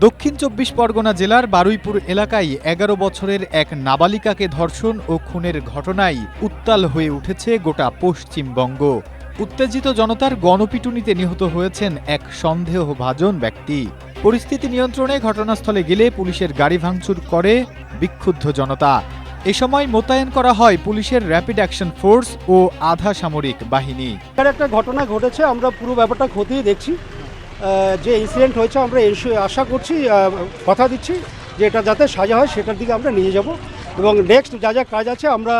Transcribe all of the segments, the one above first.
দক্ষিণ ২৪ পরগনা জেলার বারুইপুর এলাকায় ১১ বছরের এক নাবালিকাকে ধর্ষণ ও খুনের ঘটনায় উত্তাল হয়ে উঠেছে গোটা পশ্চিমবঙ্গ। উত্তেজিত জনতার গণপিটুনিতে নিহত হয়েছেন এক সন্দেহভাজন ব্যক্তি। পরিস্থিতি নিয়ন্ত্রণে ঘটনাস্থলে গেলে পুলিশের গাড়ি ভাঙচুর করে বিক্ষুব্ধ জনতা। এ সময় মোতায়েন করা হয় পুলিশের র্যাপিড অ্যাকশন ফোর্স ও আধা সামরিক বাহিনী। একটা ঘটনা ঘটেছে, আমরা পুরো ব্যাপারটা খতিয়ে দেখছি। যে ইনসিডেন্ট হয়েছে আমরা আশা করছি, কথা দিচ্ছি যে এটা যাতে সাজা হয় সেটার দিকে আমরা নিয়ে যাব এবং নেক্সট যা যা কাজ আছে আমরা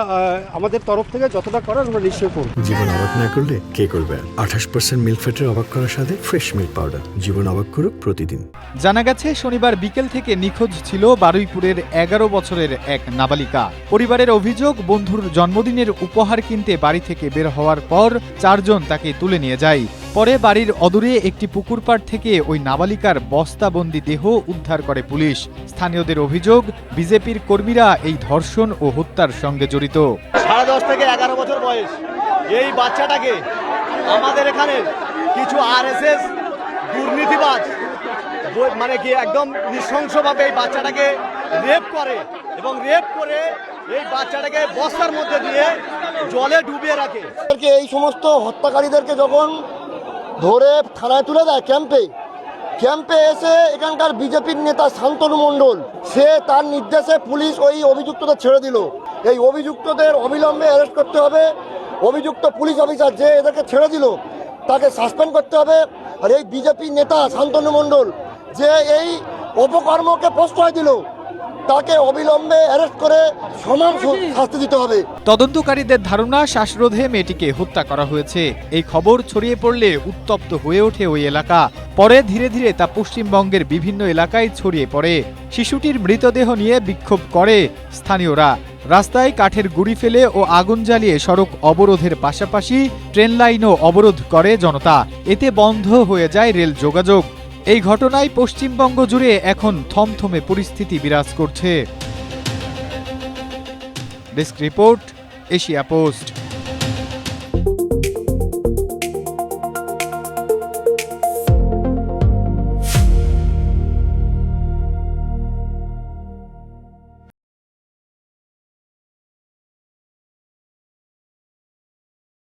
আমাদের তরফ থেকে যতটা করার আমরা নিশ্চয়ই করব। জীবন অবাক না করলে কে করবে? 28% মিল্ক ফ্যাটের অবাক করার সাথে ফ্রেশ মিল্ক পাউডার। জীবন অবাক করুক প্রতিদিন। জানা গেছে শনিবার বিকেল থেকে নিখোঁজ ছিল বারুইপুরের ১১ বছরের এক নাবালিকা। পরিবারের অভিযোগ, বন্ধুর জন্মদিনের উপহার কিনতে বাড়ি থেকে বের হওয়ার পর ৪ জন তাকে তুলে নিয়ে যায়। পরে বাড়ির অদূরে একটি পুকুর পাড় থেকে ওই নাবালিকার বস্তাবন্দি দেহ উদ্ধার করে পুলিশ। স্থানীয়দের অভিযোগ, বিজেপির কর্মীরা এই ধর্ষণ ও হত্যার সঙ্গে জড়িত। 10.5 থেকে 11 বছর বয়স এই বাচ্চাটাকে আমাদের এখানে কিছু আরএসএস দুর্নীতিবাজ মানে কি একদম নৃশংসভাবে এই বাচ্চাটাকে রেপ করে এবং রেপ করে এই বাচ্চাটাকে বস্তার মধ্যে দিয়ে জলে ডুবিয়ে রাখে। এই সমস্ত হত্যাকারীদেরকে যখন ধরে থানায় তুলে দেয় ক্যাম্পে এসে এখানকার বিজেপির নেতা শান্তনু মণ্ডল সে তার নির্দেশে পুলিশ ওই অভিযুক্তদের ছেড়ে দিল। এই অভিযুক্তদের অবিলম্বে অ্যারেস্ট করতে হবে। অভিযুক্ত পুলিশ অফিসার যে এদেরকে ছেড়ে দিল তাকে সাসপেন্ড করতে হবে। আর এই বিজেপি নেতা শান্তনু মণ্ডল যে এই অপকর্মকে প্রশ্রয় দিল তাকে অবিলম্বে অ্যারেস্ট করে সমান শাস্তি দিতে হবে। তদন্তকারীদের ধারণা, শ্বাসরোধে মেয়েটিকে হত্যা করা হয়েছে। এই খবর ছড়িয়ে পড়লে উত্তপ্ত হয়ে ওঠে ওই এলাকা। পরে ধীরে ধীরে তা পশ্চিমবঙ্গের বিভিন্ন এলাকায় ছড়িয়ে পড়ে। শিশুটির মৃতদেহ নিয়ে বিক্ষোভ করে স্থানীয়রা। রাস্তায় কাঠের গুঁড়ি ফেলে ও আগুন জ্বালিয়ে সড়ক অবরোধের পাশাপাশি ট্রেন লাইনও অবরোধ করে জনতা। এতে বন্ধ হয়ে যায় রেল যোগাযোগ। এই ঘটনায় পশ্চিমবঙ্গ জুড়ে এখন থমথমে পরিস্থিতি বিরাজ করছে। Desk report, Asia post.